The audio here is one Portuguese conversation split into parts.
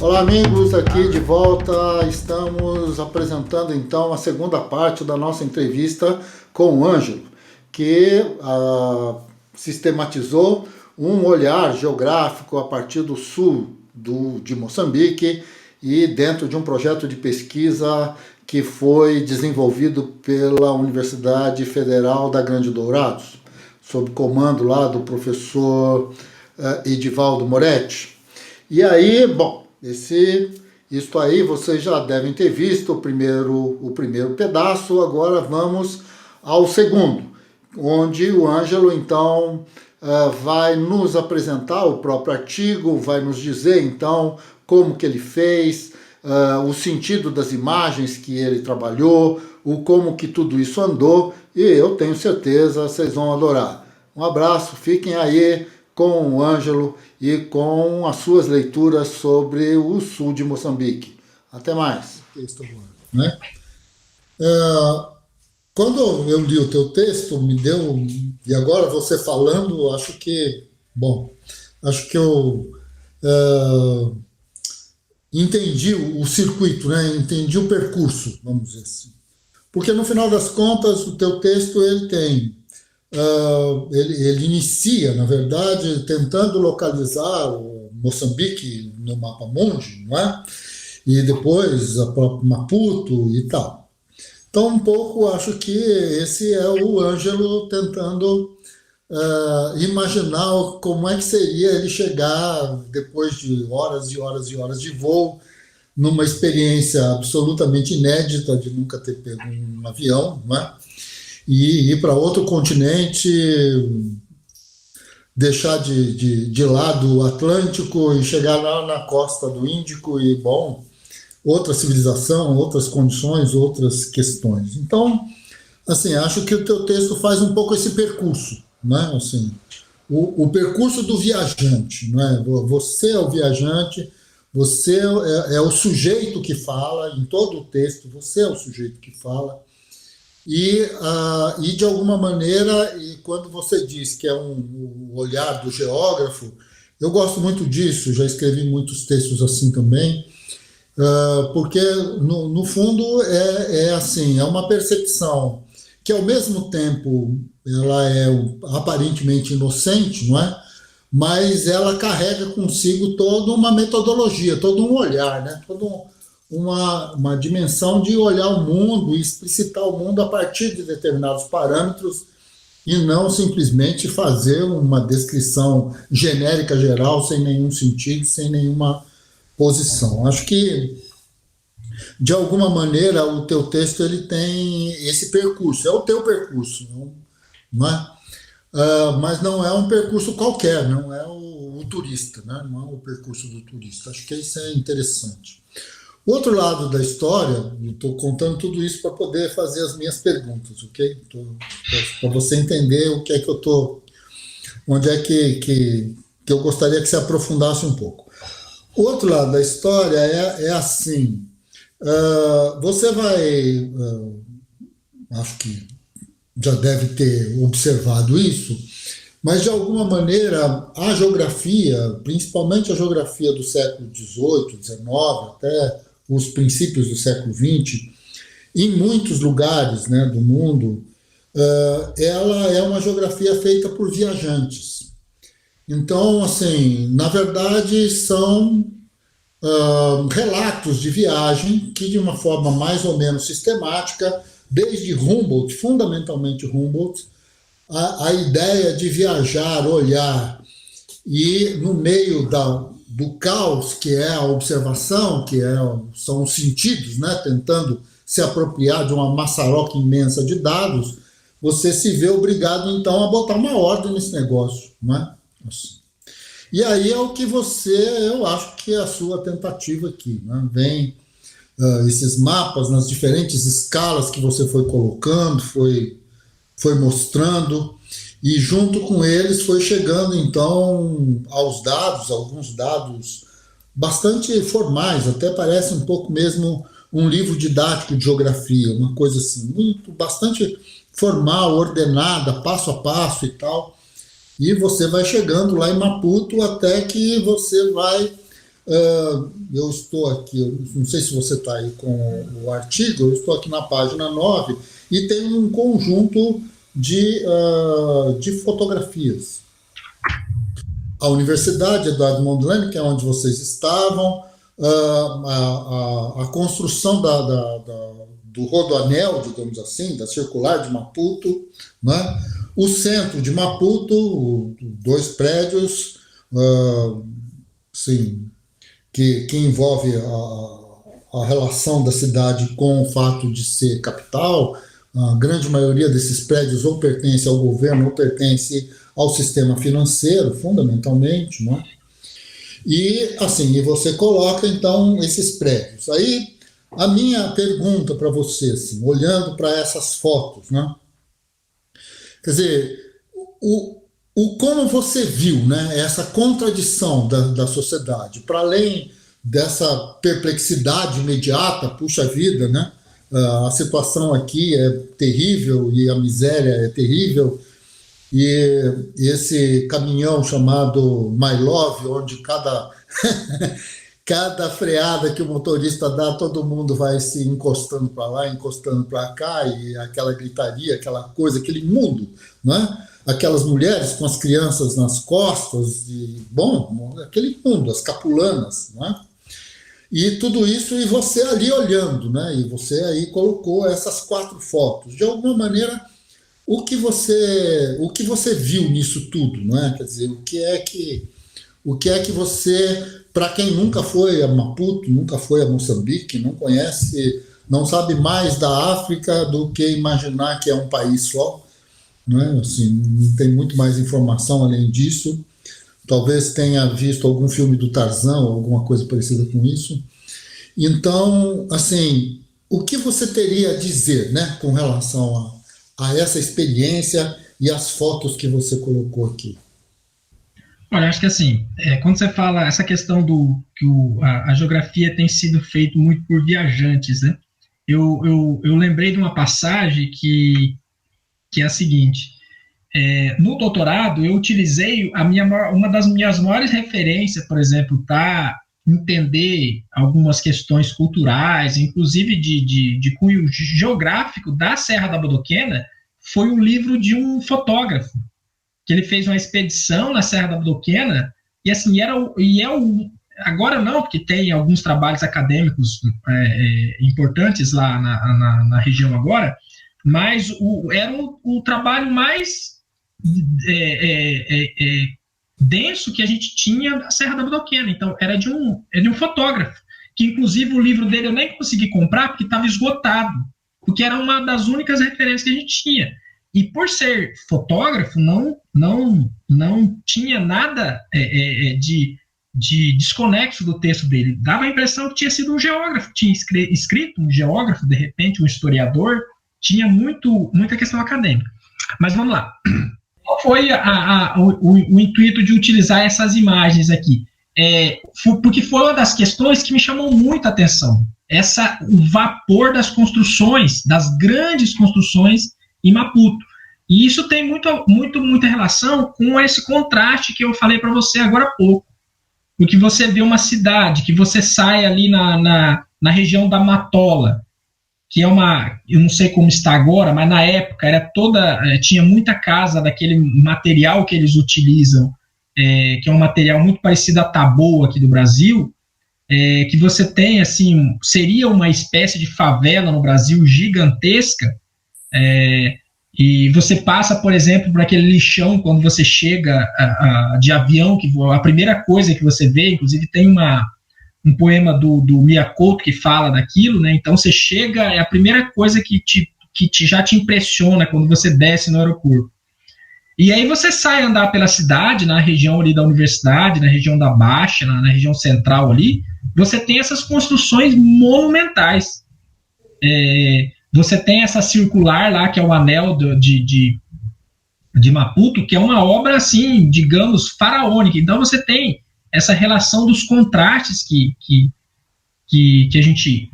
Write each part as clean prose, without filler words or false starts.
Olá, amigos, aqui de volta. Estamos apresentando então a segunda parte da nossa entrevista com o Ângelo, que sistematizou um olhar geográfico a partir do sul de Moçambique e dentro de um projeto de pesquisa que foi desenvolvido pela Universidade Federal da Grande Dourados, sob comando lá do professor Edivaldo Moretti. E aí, bom, isto aí vocês já devem ter visto o primeiro pedaço, agora vamos ao segundo, onde o Ângelo então vai nos apresentar o próprio artigo, vai nos dizer então como que ele fez, o sentido das imagens que ele trabalhou, o como que tudo isso andou, e eu tenho certeza vocês vão adorar. Um abraço, fiquem aí com o Ângelo e com as suas leituras sobre o sul de Moçambique. Até mais. Texto agora, né? Quando eu li o teu texto, me deu, e agora você falando, acho que eu entendi o circuito, né? Entendi o percurso, vamos dizer assim. Porque no final das contas, o teu texto ele tem ele inicia, na verdade, tentando localizar o Moçambique no mapa mundi, não é? E depois a própria Maputo e tal. Então, um pouco, acho que esse é o Ângelo tentando imaginar como é que seria ele chegar, depois de horas e horas e horas de voo, numa experiência absolutamente inédita de nunca ter pego um avião, não é? E ir para outro continente, deixar de lado o Atlântico e chegar lá na costa do Índico e, bom, outra civilização, outras condições, outras questões. Então, assim, acho que o teu texto faz um pouco esse percurso, né? Assim, o percurso do viajante, não é? Você é o viajante, você é o sujeito que fala, em todo o texto, você é o sujeito que fala. E de alguma maneira, e quando você diz que é o olhar do geógrafo, eu gosto muito disso, já escrevi muitos textos assim também, porque no fundo é assim, é uma percepção que ao mesmo tempo ela é aparentemente inocente, não é? Mas ela carrega consigo toda uma metodologia, todo um olhar, né? Uma dimensão de olhar o mundo e explicitar o mundo a partir de determinados parâmetros e não simplesmente fazer uma descrição genérica geral sem nenhum sentido, sem nenhuma posição. Acho que de alguma maneira o teu texto ele tem esse percurso, é o teu percurso, não é? Mas não é um percurso qualquer, não é o turista, né? Não é o percurso do turista. Acho que isso é interessante. O outro lado da história, estou contando tudo isso para poder fazer as minhas perguntas, ok? Para você entender o que é que eu estou, onde é que eu gostaria que se aprofundasse um pouco. O outro lado da história é assim, você vai, acho que já deve ter observado isso, mas de alguma maneira a geografia, principalmente a geografia do século XVIII, XIX, até os princípios do século XX, em muitos lugares, né, do mundo, ela é uma geografia feita por viajantes. Então, assim, na verdade, são relatos de viagem que, de uma forma mais ou menos sistemática, desde Humboldt, fundamentalmente Humboldt, a ideia de viajar, olhar, e no meio do caos, que é a observação, são os sentidos, né, tentando se apropriar de uma maçaroca imensa de dados, você se vê obrigado, então, a botar uma ordem nesse negócio, né? Assim. E aí é o que eu acho que é a sua tentativa aqui, né? Vem esses mapas nas diferentes escalas que você foi colocando, foi mostrando, e junto com eles foi chegando então aos dados, alguns dados bastante formais, até parece um pouco mesmo um livro didático de geografia, uma coisa assim, bastante formal, ordenada, passo a passo e tal, e você vai chegando lá em Maputo até que você vai eu estou aqui, eu não sei se você está aí com o artigo, eu estou aqui na página 9 e tem um conjunto de fotografias. A Universidade Eduardo Mondlane, que é onde vocês estavam, a construção do Rodoanel, digamos assim, da Circular de Maputo, né? O centro de Maputo, 2 prédios, sim, que envolve a relação da cidade com o fato de ser capital. A grande maioria desses prédios ou pertence ao governo ou pertence ao sistema financeiro, fundamentalmente, né? E assim, e você coloca então esses prédios. Aí a minha pergunta para você, assim, olhando para essas fotos, né? Quer dizer, como você viu, né, essa contradição da sociedade, para além dessa perplexidade imediata, puxa vida, né? A situação aqui é terrível e a miséria é terrível, e esse caminhão chamado My Love, onde cada freada que o motorista dá, todo mundo vai se encostando para lá, encostando para cá, e aquela gritaria, aquela coisa, aquele mundo, né? Aquelas mulheres com as crianças nas costas, e, bom, aquele mundo, as capulanas, né? E tudo isso, e você ali olhando, né? E você aí colocou essas 4 fotos. De alguma maneira, o que você viu nisso tudo, né? Quer dizer, o que é que você, para quem nunca foi a Maputo, nunca foi a Moçambique, não conhece, não sabe mais da África do que imaginar que é um país só, né? Assim, não tem muito mais informação além disso. Talvez tenha visto algum filme do Tarzan ou alguma coisa parecida com isso. Então, assim, o que você teria a dizer, né, com relação a essa experiência e as fotos que você colocou aqui? Olha, acho que assim, quando você fala essa questão do que a geografia tem sido feito muito por viajantes, né? Eu lembrei de uma passagem que é a seguinte: no doutorado eu utilizei uma das minhas maiores referências, por exemplo, para entender algumas questões culturais, inclusive de cunho geográfico da Serra da Bodoquena, foi um livro de um fotógrafo que ele fez uma expedição na Serra da Bodoquena, e assim, agora não, porque tem alguns trabalhos acadêmicos importantes lá na região agora, mas era o trabalho mais denso que a gente tinha da Serra da Bodoquena. Então, era de um fotógrafo, que inclusive o livro dele eu nem consegui comprar porque estava esgotado, porque era uma das únicas referências que a gente tinha. E por ser fotógrafo, não tinha nada de desconexo do texto dele. Dava a impressão que tinha sido um geógrafo, tinha escrito um geógrafo, de repente um historiador, tinha muita questão acadêmica. Mas vamos lá. Qual foi o intuito de utilizar essas imagens aqui? Porque foi uma das questões que me chamou muita atenção. O vapor das construções, das grandes construções em Maputo. E isso tem muita relação com esse contraste que eu falei para você agora há pouco. Porque você vê uma cidade, que você sai ali na região da Matola, que é eu não sei como está agora, mas na época tinha muita casa daquele material que eles utilizam, que é um material muito parecido à taboa aqui do Brasil, que você tem, assim, seria uma espécie de favela no Brasil gigantesca, e você passa, por exemplo, por aquele lixão quando você chega de avião, que a primeira coisa que você vê, inclusive tem um poema do Miyakoto que fala daquilo, né? Então você chega, é a primeira coisa que já te impressiona quando você desce no aeroporto. E aí você sai andar pela cidade, na região ali da universidade, na região da Baixa, na região central ali, você tem essas construções monumentais. Você tem essa circular lá, que é o anel de Maputo, que é uma obra, assim, digamos, faraônica. Então você tem essa relação dos contrastes que a gente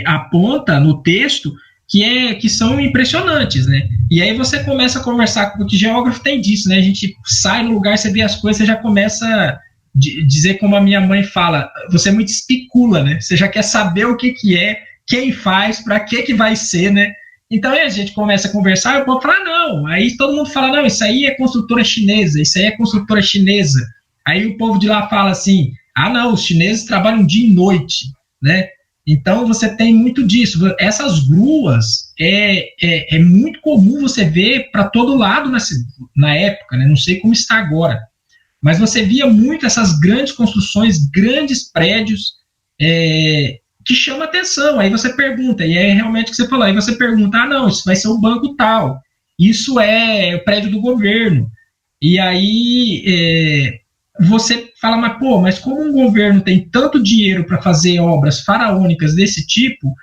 aponta no texto, que são impressionantes, né? E aí você começa a conversar, porque o geógrafo tem disso, né? A gente sai no lugar, você vê as coisas, você já começa dizer como a minha mãe fala, você muito especula, né? Você já quer saber o que é, quem faz, para que vai ser, né? Então aí a gente começa a conversar e o povo fala, não, aí todo mundo fala, não, isso aí é construtora chinesa, isso aí é construtora chinesa. Aí o povo de lá fala assim, não, os chineses trabalham dia e noite, né? Então você tem muito disso. Essas gruas é muito comum você ver para todo lado na época, né? Não sei como está agora, mas você via muito essas grandes construções, grandes prédios que chama atenção. Aí você pergunta, e é realmente o que você falou, aí você pergunta, não, isso vai ser o banco tal, isso é o prédio do governo. E aí você fala, mas como um governo tem tanto dinheiro para fazer obras faraônicas desse tipo,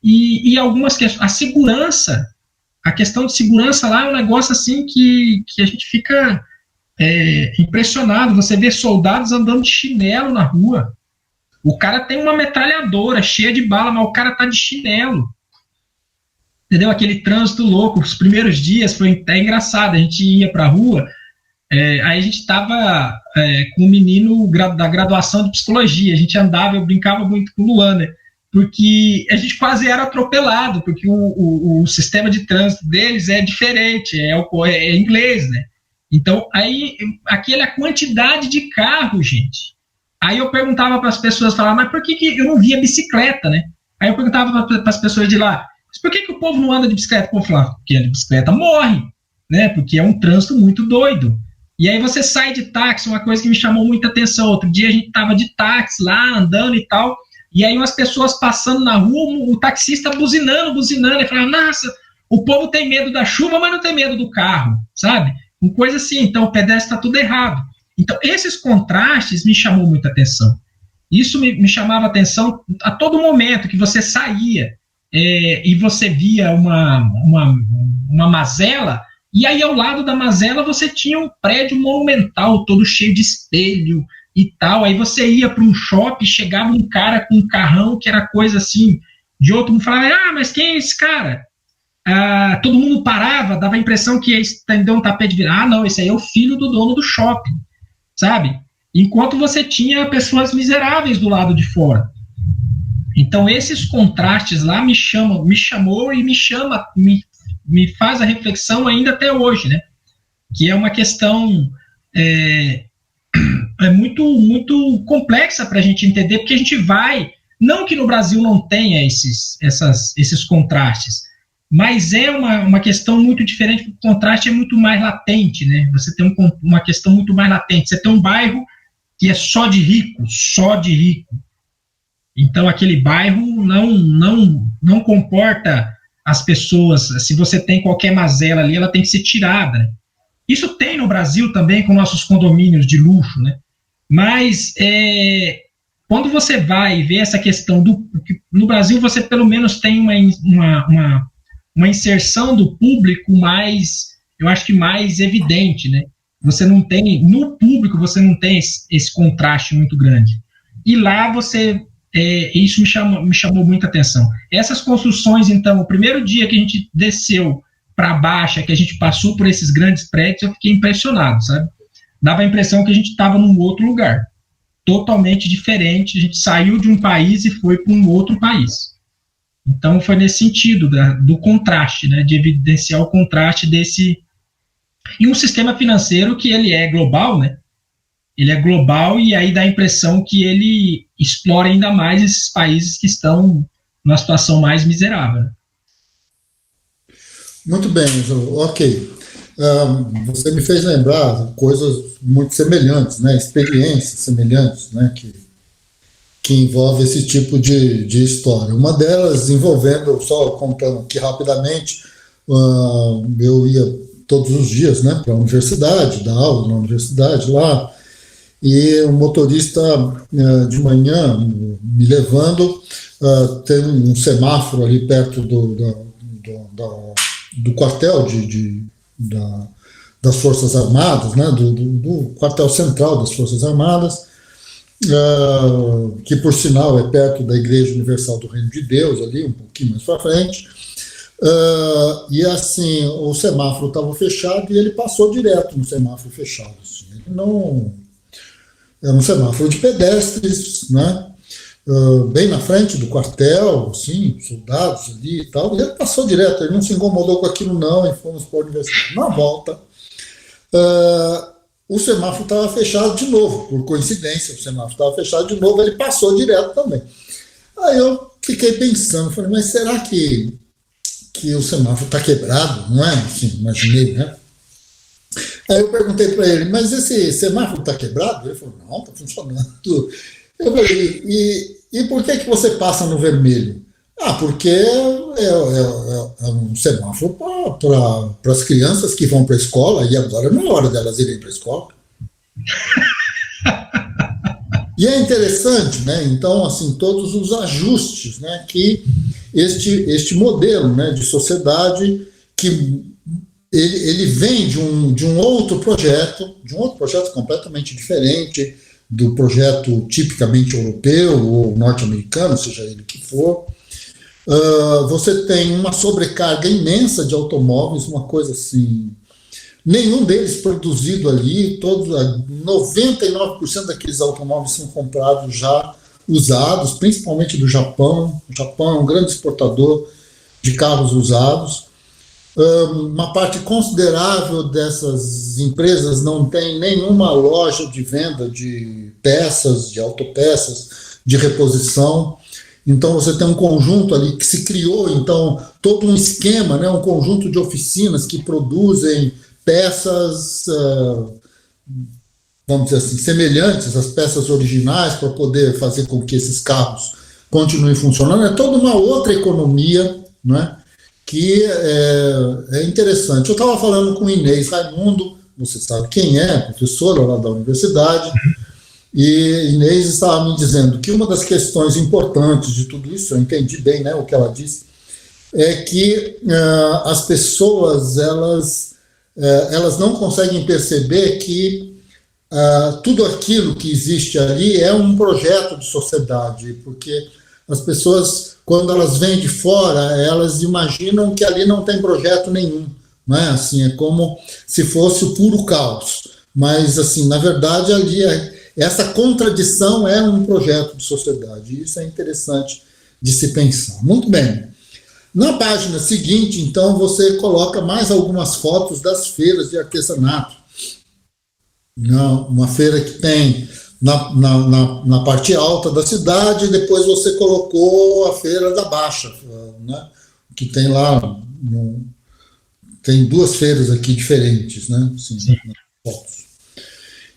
e algumas questões, a questão de segurança lá é um negócio assim que a gente fica impressionado. Você vê soldados andando de chinelo na rua, o cara tem uma metralhadora cheia de bala, mas o cara tá de chinelo, entendeu? Aquele trânsito louco, os primeiros dias foi até engraçado, a gente ia pra rua, aí a gente estava com um menino da graduação de psicologia, a gente andava, eu brincava muito com o Luan, né? Porque a gente quase era atropelado, porque o sistema de trânsito deles é diferente, é inglês, né? Então, aí, aquela quantidade de carro, gente. Aí eu perguntava para as pessoas, falava, mas por que eu não via bicicleta, né? Aí eu perguntava para as pessoas de lá, mas por que o povo não anda de bicicleta? O povo falava, porque a bicicleta morre, né? Porque é um trânsito muito doido. E aí você sai de táxi, uma coisa que me chamou muita atenção. Outro dia a gente estava de táxi lá, andando e tal, e aí umas pessoas passando na rua, o taxista buzinando, e falava, nossa, o povo tem medo da chuva, mas não tem medo do carro, sabe? Uma coisa assim, então o pedestre está tudo errado. Então, esses contrastes me chamou muita atenção. Isso me chamava atenção a todo momento que você saía e você via uma mazela, e aí ao lado da mazela você tinha um prédio monumental, todo cheio de espelho e tal. Aí você ia para um shopping, chegava um cara com um carrão que era coisa assim, de outro mundo falava, mas quem é esse cara? Todo mundo parava, dava a impressão que ia estender um tapete de vidro. Não, esse aí é o filho do dono do shopping, sabe? Enquanto você tinha pessoas miseráveis do lado de fora. Então, esses contrastes lá me chamou e me faz a reflexão ainda até hoje, né? Que é uma questão muito, muito complexa para a gente entender, porque a gente não que no Brasil não tenha esses contrastes, mas é uma questão muito diferente, porque o contraste é muito mais latente, né? Você tem uma questão muito mais latente. Você tem um bairro que é só de rico. Então, aquele bairro não comporta as pessoas. Se você tem qualquer mazela ali, ela tem que ser tirada, né? Isso tem no Brasil também, com nossos condomínios de luxo, né? Mas quando você vai ver essa questão no Brasil, você pelo menos tem uma inserção do público eu acho que mais evidente, né? No público você não tem esse contraste muito grande. E lá isso me chamou muita atenção. Essas construções, então, o primeiro dia que a gente desceu para a Baixa, que a gente passou por esses grandes prédios, eu fiquei impressionado, sabe? Dava a impressão que a gente estava num outro lugar, totalmente diferente. A gente saiu de um país e foi para um outro país. Então, foi nesse sentido do contraste, né, de evidenciar o contraste desse... E um sistema financeiro que ele é global, né? Ele é global e aí dá a impressão que ele explora ainda mais esses países que estão numa situação mais miserável. Né? Muito bem, Ângelo. Ok. Você me fez lembrar coisas muito semelhantes, né? Experiências semelhantes, né? Que envolve esse tipo de história. Uma delas envolvendo, só contando aqui rapidamente, eu ia todos os dias, né, para a universidade, dar aula na universidade lá, e o motorista de manhã me levando, tem um semáforo ali perto do quartel das Forças Armadas, né, do quartel central das Forças Armadas, que por sinal é perto da Igreja Universal do Reino de Deus, ali um pouquinho mais para frente, e assim, o semáforo estava fechado e ele passou direto no semáforo fechado, assim. Ele era um semáforo de pedestres, né? Bem na frente do quartel, assim, soldados ali e tal, e ele passou direto, ele não se incomodou com aquilo não, e fomos para a universidade. Na volta, o semáforo estava fechado de novo, por coincidência, o semáforo estava fechado de novo, ele passou direto também. Aí eu fiquei pensando, falei, mas será que o semáforo está quebrado? Não é? Assim, imaginei, né? Aí eu perguntei para ele, mas esse semáforo está quebrado? Ele falou, não, está funcionando. Eu falei, e por que você passa no vermelho? Porque é um semáforo para as crianças que vão para a escola, e agora não é hora delas irem para a escola. E é interessante, né? Então, assim, todos os ajustes, né, que este modelo, né, de sociedade, que ele vem de um outro projeto completamente diferente do projeto tipicamente europeu ou norte-americano, seja ele que for. Você tem uma sobrecarga imensa de automóveis, uma coisa assim, nenhum deles produzido ali, 99% daqueles automóveis são comprados já usados, principalmente do Japão. O Japão é um grande exportador de carros usados. Uma parte considerável dessas empresas não tem nenhuma loja de venda de peças, de autopeças, de reposição. Então você tem um conjunto ali que se criou, então, todo um esquema, né, um conjunto de oficinas que produzem peças, vamos dizer assim, semelhantes às peças originais para poder fazer com que esses carros continuem funcionando. É toda uma outra economia, né, que é interessante. Eu estava falando com Inês Raimundo, você sabe quem é, professora lá da universidade, e Inês estava me dizendo que uma das questões importantes de tudo isso, eu entendi bem, né, o que ela disse, é que as pessoas, elas não conseguem perceber que tudo aquilo que existe ali é um projeto de sociedade, porque as pessoas, quando elas vêm de fora, elas imaginam que ali não tem projeto nenhum, né? Assim, é como se fosse o puro caos, mas assim, na verdade ali essa contradição é um projeto de sociedade, e isso é interessante de se pensar. Muito bem. Na página seguinte, então, você coloca mais algumas fotos das feiras de artesanato. Uma feira que tem na parte alta da cidade, e depois você colocou a feira da Baixa, né, que tem lá, tem duas feiras aqui diferentes, né, assim, fotos.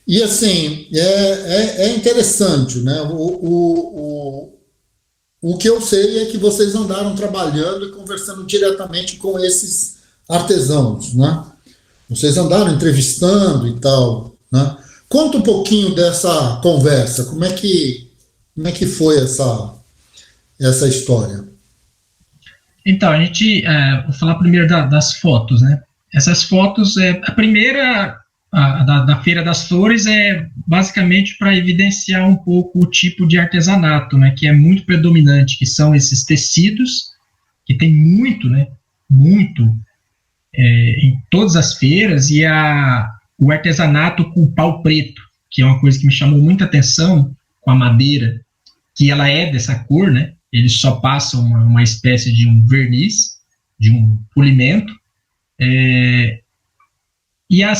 E assim, é interessante, né, o que eu sei é que vocês andaram trabalhando e conversando diretamente com esses artesãos, né, vocês andaram entrevistando e tal, né. Conta um pouquinho dessa conversa, como é que foi essa história? Então, a gente, vou falar primeiro das fotos, né? Essas fotos, a primeira, da Feira das Flores, é basicamente para evidenciar um pouco o tipo de artesanato, né, que é muito predominante, que são esses tecidos, que tem muito, né, muito, em todas as feiras, e o artesanato com pau preto, que é uma coisa que me chamou muita atenção, com a madeira, que ela é dessa cor, né? Eles só passam uma espécie de um verniz, de um polimento. E a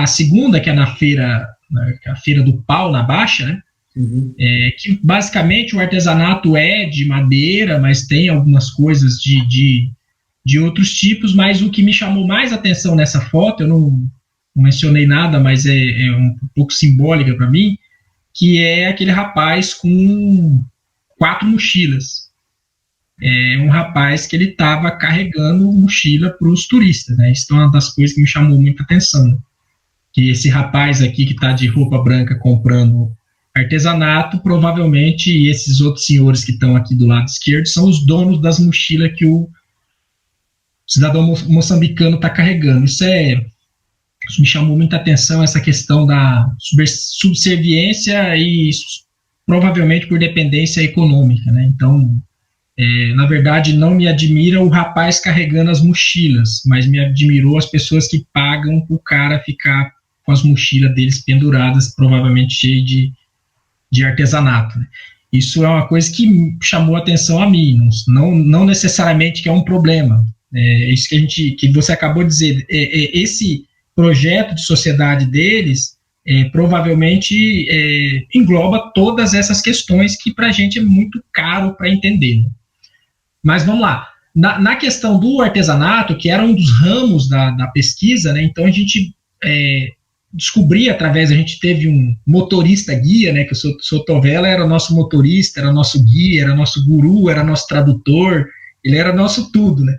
segunda, que é a feira do pau, na Baixa, né? Uhum. Que basicamente o artesanato é de madeira, mas tem algumas coisas de outros tipos, mas o que me chamou mais atenção nessa foto, eu não mencionei nada, mas é um pouco simbólica para mim, que é aquele rapaz com 4 mochilas. É um rapaz que ele estava carregando mochila para os turistas, né? Isso é uma das coisas que me chamou muita atenção. Que esse rapaz aqui que está de roupa branca comprando artesanato, provavelmente esses outros senhores que estão aqui do lado esquerdo são os donos das mochilas que o cidadão moçambicano está carregando. Isso me chamou muita atenção, essa questão da subserviência e provavelmente por dependência econômica, né? Então, na verdade, não me admira o rapaz carregando as mochilas, mas me admirou as pessoas que pagam o cara ficar com as mochilas deles penduradas, provavelmente cheias de artesanato, né? Isso é uma coisa que chamou a atenção a mim, não necessariamente que é um problema. Isso que você acabou de dizer, esse projeto de sociedade deles provavelmente engloba todas essas questões que para a gente é muito caro para entender, né? Mas vamos lá. Na questão do artesanato, que era um dos ramos da pesquisa, né, então a gente descobria através, a gente teve um motorista guia, né, que o Sotovella era nosso motorista, era nosso guia, era nosso guru, era nosso tradutor, ele era nosso tudo, né?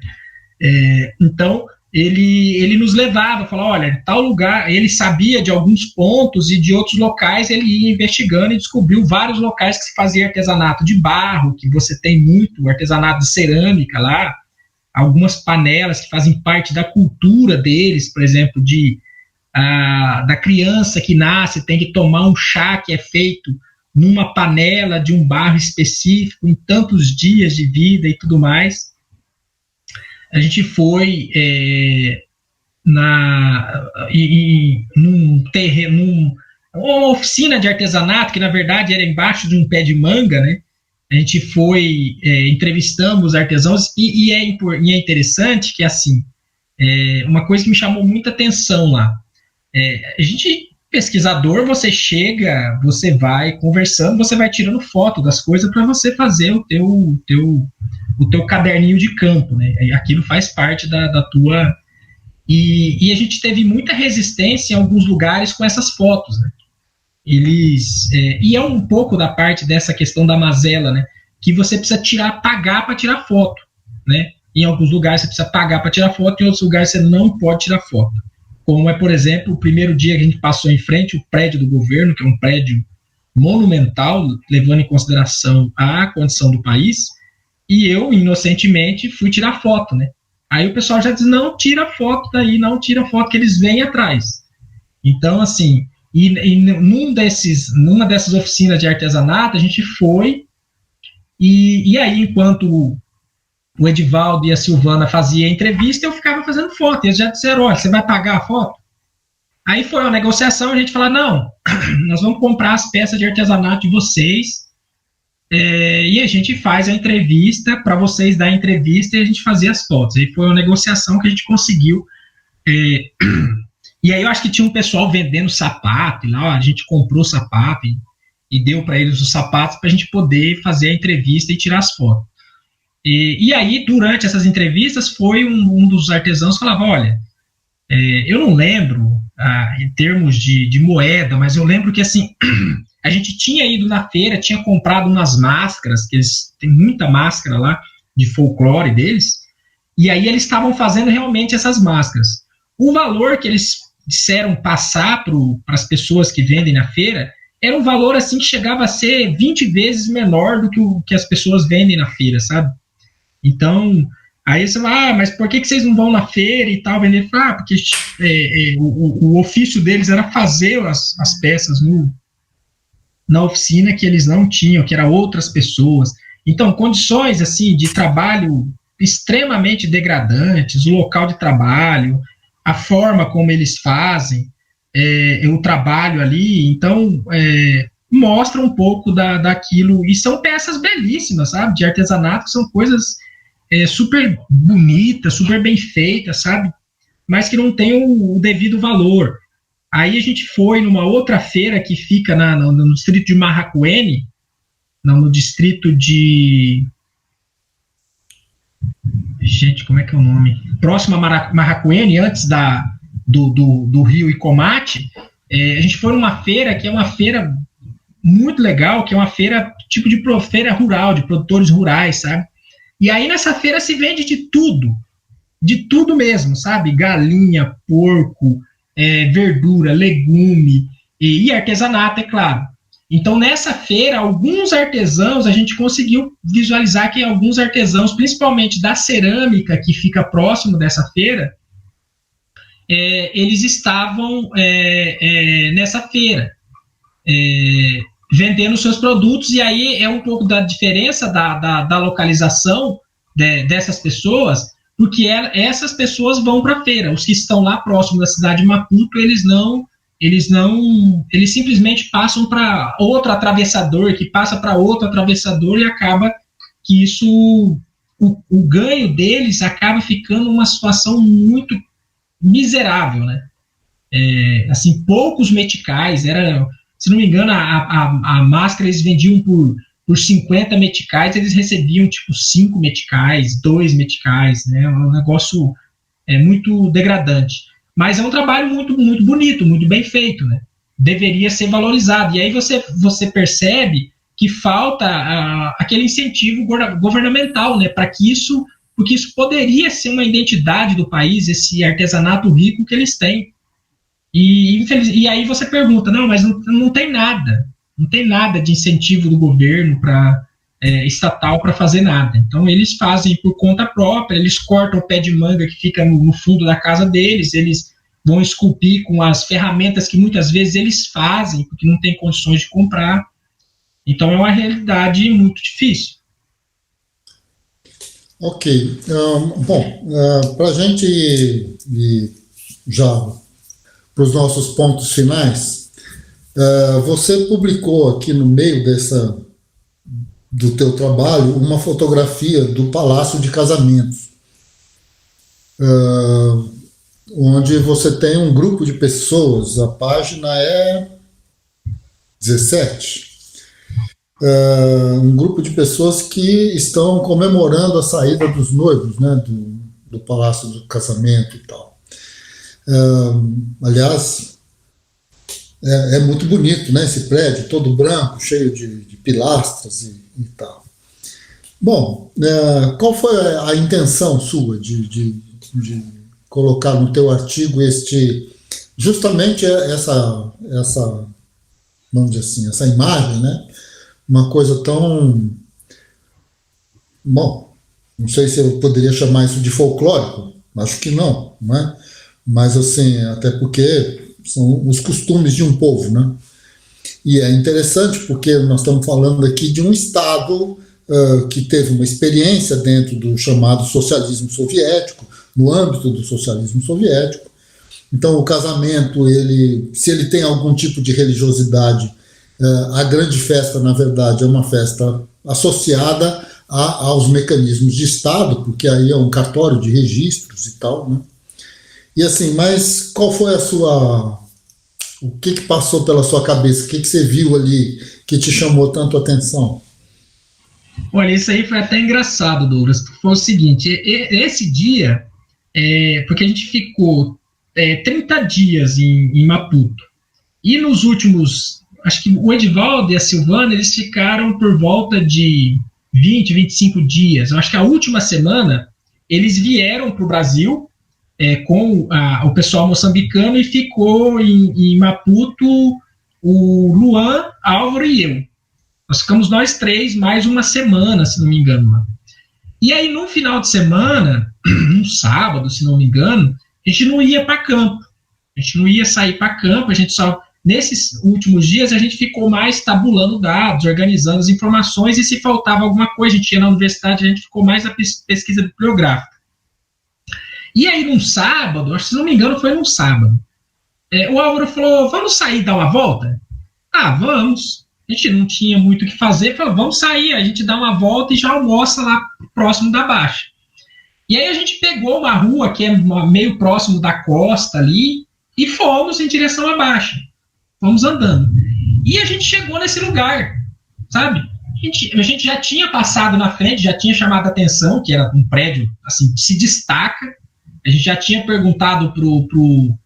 Então, ele nos levava, falava, olha, em tal lugar, ele sabia de alguns pontos e de outros locais, ele ia investigando e descobriu vários locais que se fazia artesanato de barro, que você tem muito artesanato de cerâmica lá, algumas panelas que fazem parte da cultura deles, por exemplo, da criança que nasce, tem que tomar um chá que é feito numa panela de um barro específico, em tantos dias de vida e tudo mais. A gente foi num terreno, uma oficina de artesanato, que na verdade era embaixo de um pé de manga, né? A gente foi, entrevistamos os artesãos, e é interessante que, assim, uma coisa que me chamou muita atenção lá, a gente, pesquisador, você chega, você vai conversando, você vai tirando foto das coisas para você fazer o teu caderninho de campo, né? Aquilo faz parte da tua... E a gente teve muita resistência em alguns lugares com essas fotos, né? E é um pouco da parte dessa questão da mazela, né? Que você precisa pagar para tirar foto, né? Em alguns lugares você precisa pagar para tirar foto, em outros lugares você não pode tirar foto. Como é, por exemplo, o primeiro dia que a gente passou em frente ao prédio do governo, que é um prédio monumental, levando em consideração a condição do país, e eu, inocentemente, fui tirar foto, né? Aí o pessoal já diz, não tira foto daí, não tira foto, que eles vêm atrás. Então, assim, numa dessas oficinas de artesanato, a gente foi, e aí, enquanto o Edivaldo e a Silvana faziam a entrevista, eu ficava fazendo foto, e eles já disseram, olha, você vai pagar a foto? Aí foi uma negociação, a gente falou, não, nós vamos comprar as peças de artesanato de vocês, e a gente faz a entrevista para vocês dar a entrevista e a gente fazer as fotos. Aí foi uma negociação que a gente conseguiu. E aí eu acho que tinha um pessoal vendendo sapato, e lá a gente comprou sapato e deu para eles os sapatos para a gente poder fazer a entrevista e tirar as fotos. E aí, durante essas entrevistas, foi um dos artesãos que falava, olha, eu não lembro em termos de moeda, mas eu lembro que, assim, a gente tinha ido na feira, tinha comprado umas máscaras, que eles têm muita máscara lá, de folclore deles, e aí eles estavam fazendo realmente essas máscaras. O valor que eles disseram passar para as pessoas que vendem na feira era um valor, assim, que chegava a ser 20 vezes menor do que o que as pessoas vendem na feira, sabe? Então, aí você fala, mas por que vocês não vão na feira e tal, vender? Porque o ofício deles era fazer as peças na oficina que eles não tinham, que eram outras pessoas. Então, condições, assim, de trabalho extremamente degradantes, o local de trabalho, a forma como eles fazem o trabalho ali, então, mostra um pouco daquilo, e são peças belíssimas, sabe, de artesanato, que são coisas super bonitas, super bem feitas, sabe, mas que não tem o devido valor. Aí a gente foi numa outra feira que fica no distrito de Marraquene, no distrito de... Gente, como é que é o nome? Próximo a Marraquene, antes do rio Icomate, a gente foi numa feira que é uma feira muito legal, que é uma feira, tipo de feira rural, de produtores rurais, sabe? E aí nessa feira se vende de tudo mesmo, sabe? Galinha, porco, verdura, legume e artesanato, é claro. Então, nessa feira, alguns artesãos, a gente conseguiu visualizar que alguns artesãos, principalmente da cerâmica, que fica próximo dessa feira, eles estavam nessa feira, vendendo seus produtos, e aí é um pouco da diferença da localização dessas pessoas, porque essas pessoas vão para a feira. Os que estão lá próximo da cidade de Maputo, eles não eles simplesmente passam para outro atravessador, que passa para outro atravessador, e acaba que isso, o ganho deles acaba ficando uma situação muito miserável, né? Assim, poucos meticais, se não me engano, a máscara eles vendiam por 50 meticais, eles recebiam tipo 5 meticais, 2 meticais, né? É um negócio muito degradante. Mas é um trabalho muito, muito bonito, muito bem feito, né? Deveria ser valorizado. E aí você percebe que falta aquele incentivo governamental, né? Porque isso poderia ser uma identidade do país, esse artesanato rico que eles têm. E aí você pergunta, não, mas não tem nada. Não tem nada de incentivo do governo estatal para fazer nada. Então, eles fazem por conta própria, eles cortam o pé de manga que fica no fundo da casa deles, eles vão esculpir com as ferramentas que muitas vezes eles fazem, porque não tem condições de comprar. Então, é uma realidade muito difícil. Ok. Para a gente ir já para os nossos pontos finais, você publicou aqui no meio do teu trabalho uma fotografia do Palácio de Casamentos, onde você tem um grupo de pessoas, a página é 17, um grupo de pessoas que estão comemorando a saída dos noivos, né, do Palácio do Casamento e tal. Aliás, é muito bonito, né, esse prédio todo branco, cheio de pilastras e tal. Bom, qual foi a intenção sua de colocar no teu artigo justamente essa, vamos dizer assim, essa imagem, né? Uma coisa tão... Bom, não sei se eu poderia chamar isso de folclórico, acho que não, né? Mas assim, até porque são os costumes de um povo, né? E é interessante porque nós estamos falando aqui de um Estado que teve uma experiência dentro do chamado socialismo soviético, no âmbito do socialismo soviético. Então, o casamento, se ele tem algum tipo de religiosidade, a grande festa, na verdade, é uma festa associada aos mecanismos de Estado, porque aí é um cartório de registros e tal, né? E assim, mas qual foi o que passou pela sua cabeça? O que você viu ali que te chamou tanto a atenção? Olha, isso aí foi até engraçado, Douglas. Foi o seguinte, esse dia, porque a gente ficou 30 dias em Maputo, e nos últimos, acho que o Edivaldo e a Silvana, eles ficaram por volta de 20, 25 dias. Eu acho que a última semana, eles vieram para o Brasil, com o pessoal moçambicano, e ficou em Maputo o Luan, Álvaro e eu. Nós ficamos nós três mais uma semana, se não me engano. E aí, no final de semana, no sábado, se não me engano, a gente não ia para campo. A gente não ia sair para campo, a gente só... Nesses últimos dias, a gente ficou mais tabulando dados, organizando as informações, e se faltava alguma coisa, a gente ia na universidade, a gente ficou mais na pesquisa bibliográfica. E aí, num sábado, acho que se não me engano, foi num sábado, o Álvaro falou, vamos sair e dar uma volta? Vamos. A gente não tinha muito o que fazer, falou, vamos sair, a gente dá uma volta e já almoça lá próximo da Baixa. E aí a gente pegou uma rua que é meio próximo da costa ali e fomos em direção à Baixa. Fomos andando. E a gente chegou nesse lugar, sabe? A gente já tinha passado na frente, já tinha chamado a atenção, que era um prédio, assim, se destaca. A gente já tinha perguntado pro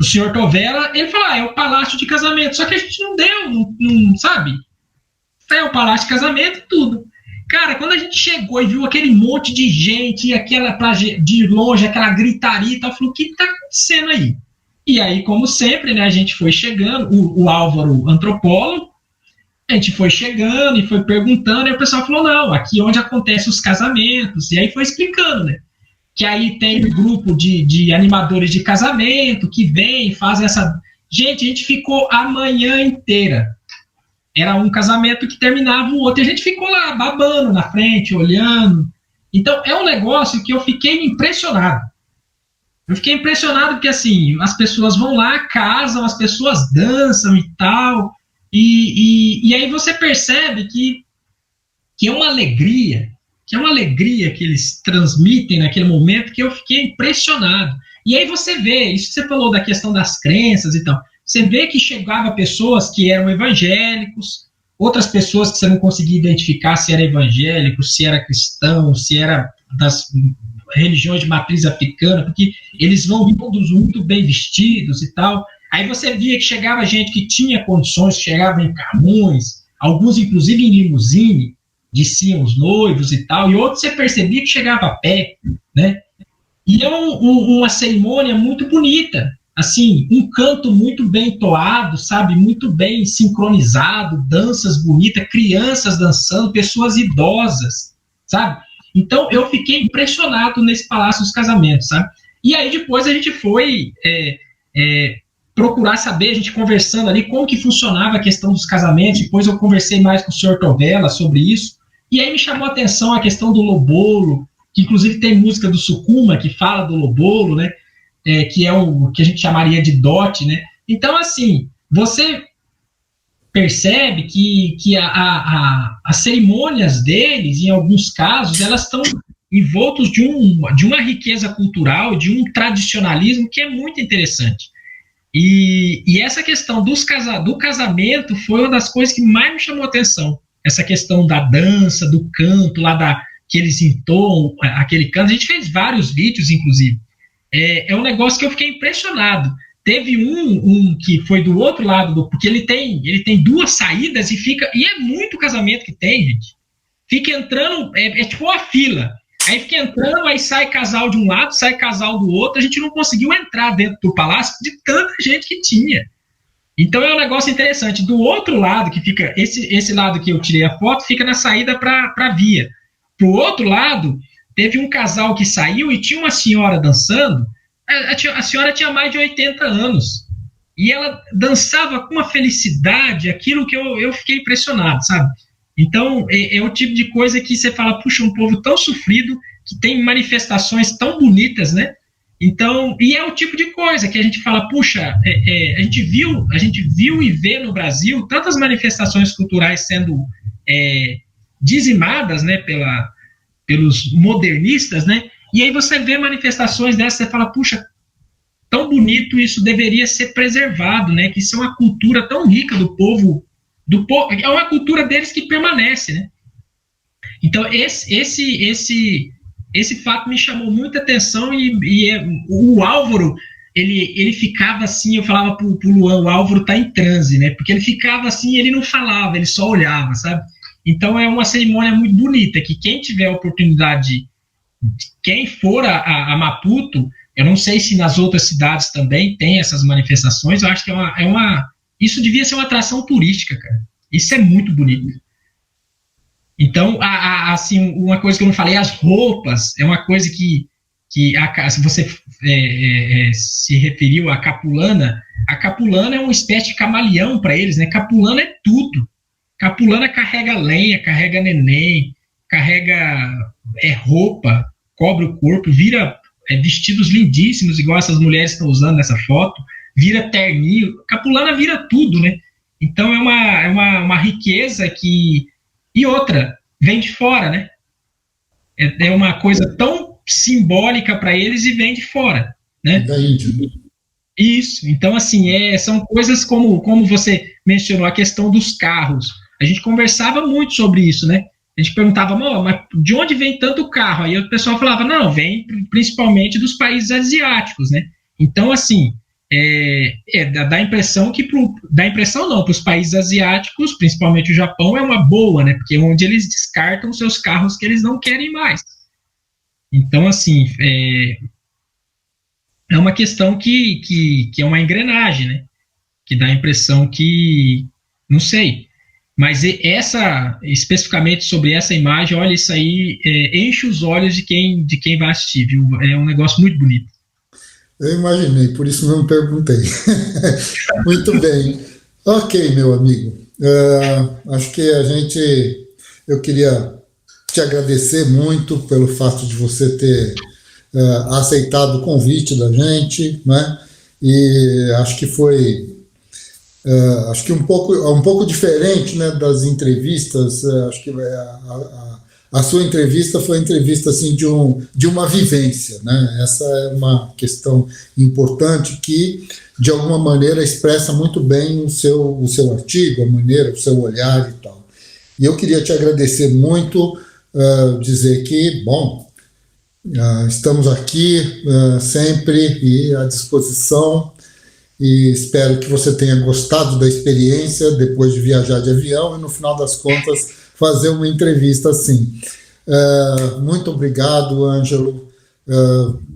senhor Tovela, ele falou, é o Palácio de Casamento. Só que a gente não deu, não sabe? É o Palácio de Casamento e tudo. Cara, quando a gente chegou e viu aquele monte de gente, de longe, aquela gritaria e tal, falou, o que está acontecendo aí? E aí, como sempre, né, a gente foi chegando, o Álvaro, antropólogo, a gente foi chegando e foi perguntando, e o pessoal falou, não, aqui é onde acontecem os casamentos, e aí foi explicando, né? Que aí tem um grupo de animadores de casamento que vem e fazem essa... Gente, a gente ficou a manhã inteira. Era um casamento que terminava o outro, e a gente ficou lá babando na frente, olhando. Então, é um negócio que eu fiquei impressionado. Eu fiquei impressionado porque, assim, as pessoas vão lá, casam, as pessoas dançam e tal, e aí você percebe que é uma alegria que eles transmitem naquele momento que eu fiquei impressionado. E aí você vê, isso que você falou da questão das crenças e tal, você vê que chegava pessoas que eram evangélicos, outras pessoas que você não conseguia identificar se era evangélico, se era cristão, se era das religiões de matriz africana, porque eles vão todos muito bem vestidos e tal. Aí você via que chegava gente que tinha condições, chegava em Camões, alguns inclusive em limusine, desciam os noivos e tal, e outros você percebia que chegava a pé, né? E é uma cerimônia muito bonita, assim, um canto muito bem entoado, sabe, muito bem sincronizado, danças bonitas, crianças dançando, pessoas idosas, sabe? Então eu fiquei impressionado nesse Palácio dos Casamentos, sabe? E aí depois a gente foi procurar saber, a gente conversando ali, como que funcionava a questão dos casamentos, depois eu conversei mais com o senhor Tovella sobre isso, e aí me chamou a atenção a questão do lobolo, que inclusive tem música do Sucuma que fala do lobolo, né? Que é o que a gente chamaria de dote, né? Então, assim, você percebe que as cerimônias deles, em alguns casos, elas estão envoltos de uma riqueza cultural, de um tradicionalismo que é muito interessante. E essa questão do casamento foi uma das coisas que mais me chamou a atenção. Essa questão da dança, do canto, lá que eles entoam aquele canto. A gente fez vários vídeos, inclusive. É um negócio que eu fiquei impressionado. Teve um que foi do outro lado, porque ele tem duas saídas e é muito casamento que tem, gente. Fica entrando, tipo uma fila. Aí fica entrando, aí sai casal de um lado, sai casal do outro. A gente não conseguiu entrar dentro do palácio de tanta gente que tinha. Então é um negócio interessante. Do outro lado, que fica, esse lado que eu tirei a foto, fica na saída para a via. Pro outro lado, teve um casal que saiu e tinha uma senhora dançando. A senhora tinha mais de 80 anos. E ela dançava com uma felicidade, aquilo que eu fiquei impressionado, sabe? Então, é o tipo de coisa que você fala, puxa, um povo tão sofrido, que tem manifestações tão bonitas, né? Então, e é o tipo de coisa que a gente fala, puxa, a gente viu e vê no Brasil tantas manifestações culturais sendo dizimadas, né, pelos modernistas, né? E aí você vê manifestações dessas, você fala, puxa, tão bonito, isso deveria ser preservado, né? Que isso é uma cultura tão rica do povo, é uma cultura deles que permanece, né? Então, esse fato me chamou muita atenção o Álvaro, ele ficava assim, eu falava pro Luan, o Álvaro tá em transe, né? Porque ele ficava assim, ele não falava, ele só olhava, sabe? Então é uma cerimônia muito bonita, que quem tiver a oportunidade, quem for a Maputo, eu não sei se nas outras cidades também tem essas manifestações, eu acho que isso devia ser uma atração turística, cara. Isso é muito bonito. Então, assim, uma coisa que eu não falei, as roupas, é uma coisa que se você se referiu à capulana, a capulana é uma espécie de camaleão para eles, né? Capulana é tudo. Capulana carrega lenha, carrega neném, carrega roupa, cobre o corpo, vira vestidos lindíssimos, igual essas mulheres estão usando nessa foto, vira terninho. Capulana vira tudo, né? Então é uma riqueza que... E outra, vem de fora, né? É uma coisa tão simbólica para eles e vem de fora, né? Da Índia. Isso. Então, assim, são coisas como você mencionou, a questão dos carros. A gente conversava muito sobre isso, né? A gente perguntava, mas de onde vem tanto carro? Aí o pessoal falava, não, vem principalmente dos países asiáticos, né? Então, assim, dá a impressão que para os países asiáticos, principalmente o Japão, é uma boa, né? Porque é onde eles descartam seus carros que eles não querem mais. Então, assim, é uma questão que é uma engrenagem, né? Que dá a impressão que, não sei, mas especificamente sobre essa imagem, olha, isso aí enche os olhos de quem vai assistir, viu? É um negócio muito bonito. Eu imaginei, por isso não perguntei. Muito bem. Ok, meu amigo. Acho que eu queria te agradecer muito pelo fato de você ter aceitado o convite da gente, né? E acho que foi um pouco diferente, né, das entrevistas. Acho que a sua entrevista foi entrevista assim de uma vivência, né? Essa é uma questão importante que de alguma maneira expressa muito bem o seu artigo, a maneira, o seu olhar e tal. E eu queria te agradecer muito, dizer que, bom, estamos aqui sempre e à disposição, e espero que você tenha gostado da experiência depois de viajar de avião e, no final das contas, fazer uma entrevista assim. Muito obrigado, Ângelo.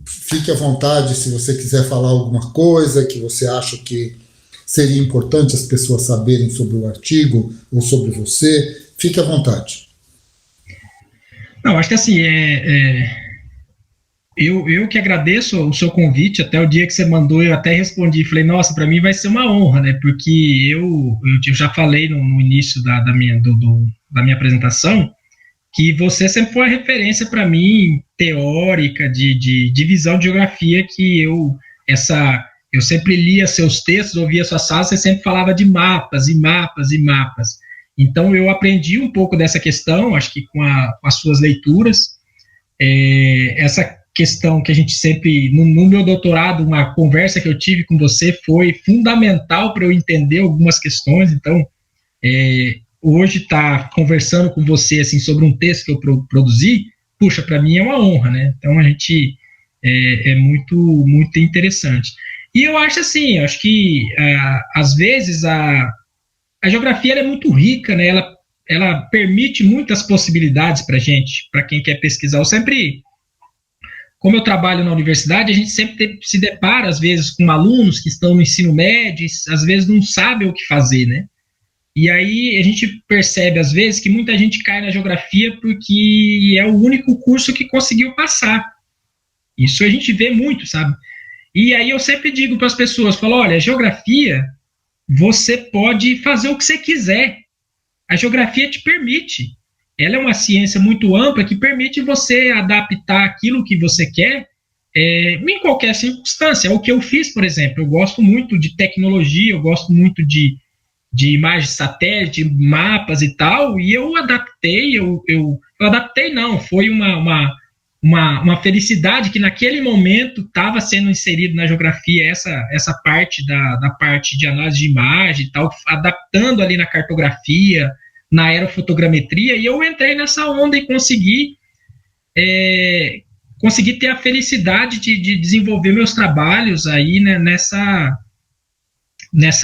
Fique à vontade se você quiser falar alguma coisa que você acha que seria importante as pessoas saberem sobre o artigo ou sobre você. Fique à vontade. Não, acho que assim, eu que agradeço o seu convite. Até o dia que você mandou, eu até respondi, falei, nossa, para mim vai ser uma honra, né? Porque eu já falei no início da minha apresentação que você sempre foi uma referência para mim, teórica, de visão de geografia, que eu sempre lia seus textos, ouvia suas salas, você sempre falava de mapas e mapas e mapas. Então, eu aprendi um pouco dessa questão, acho que com as suas leituras. Essa questão que a gente sempre, no meu doutorado, uma conversa que eu tive com você foi fundamental para eu entender algumas questões. Então, hoje estar conversando com você assim, sobre um texto que eu produzi, puxa, para mim é uma honra, né? Então, a gente é muito, muito interessante. E eu acho assim, acho que às vezes a geografia ela é muito rica, né? Ela permite muitas possibilidades para gente, para quem quer pesquisar. Como eu trabalho na universidade, a gente sempre se depara, às vezes, com alunos que estão no ensino médio, às vezes não sabem o que fazer, né? E aí a gente percebe, às vezes, que muita gente cai na geografia porque é o único curso que conseguiu passar. Isso a gente vê muito, sabe? E aí eu sempre digo para as pessoas, falo, olha, geografia, você pode fazer o que você quiser. A geografia te permite. Ela é uma ciência muito ampla que permite você adaptar aquilo que você quer em qualquer circunstância. É o que eu fiz, por exemplo. Eu gosto muito de tecnologia, eu gosto muito de imagens de satélite, mapas e tal, e eu adaptei, adaptei não, foi uma felicidade que naquele momento estava sendo inserido na geografia essa parte da parte de análise de imagem e tal, adaptando ali na cartografia, na aerofotogrametria, e eu entrei nessa onda e consegui ter a felicidade de desenvolver meus trabalhos aí, né, nessa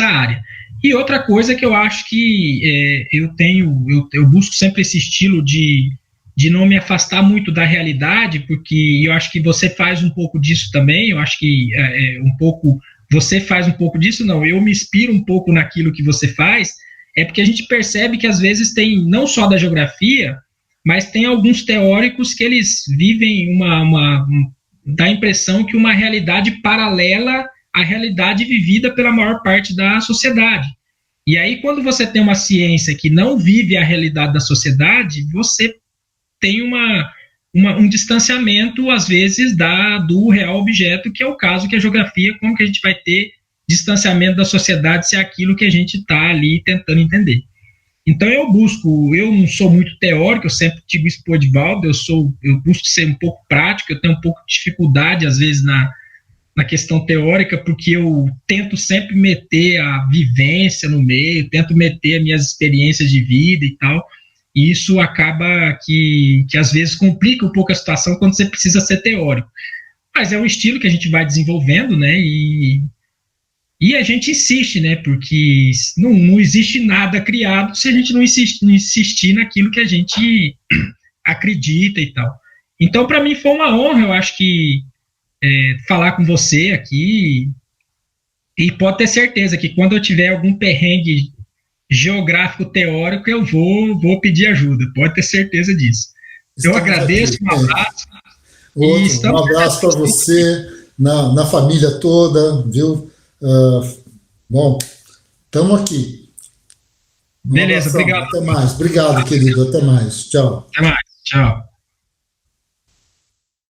área. E outra coisa que eu acho que eu busco sempre esse estilo de não me afastar muito da realidade, porque eu acho que você faz um pouco disso também. Eu acho que você faz um pouco disso, não, eu me inspiro um pouco naquilo que você faz, porque a gente percebe que às vezes tem, não só da geografia, mas tem alguns teóricos que eles vivem dá a impressão que uma realidade paralela à realidade vivida pela maior parte da sociedade. E aí, quando você tem uma ciência que não vive a realidade da sociedade, você tem um distanciamento, às vezes, do real objeto, que é o caso que a geografia, como que a gente vai ter distanciamento da sociedade se é aquilo que a gente está ali tentando entender. Então, eu não sou muito teórico, eu sempre digo isso para o Edivaldo, eu busco ser um pouco prático, eu tenho um pouco de dificuldade, às vezes, na questão teórica, porque eu tento sempre meter a vivência no meio, tento meter as minhas experiências de vida e tal, e isso acaba que às vezes complica um pouco a situação quando você precisa ser teórico. Mas é um estilo que a gente vai desenvolvendo, né, e a gente insiste, né, porque não existe nada criado se a gente não insistir naquilo que a gente acredita e tal. Então, para mim foi uma honra, eu acho que falar com você aqui, e pode ter certeza que quando eu tiver algum perrengue geográfico teórico, eu vou pedir ajuda, pode ter certeza disso. Eu agradeço, um abraço. Um abraço para você, na família toda, viu? Bom, estamos aqui. Beleza, obrigado. Até mais. Obrigado, querido. Até mais. Tchau. Até mais. Tchau.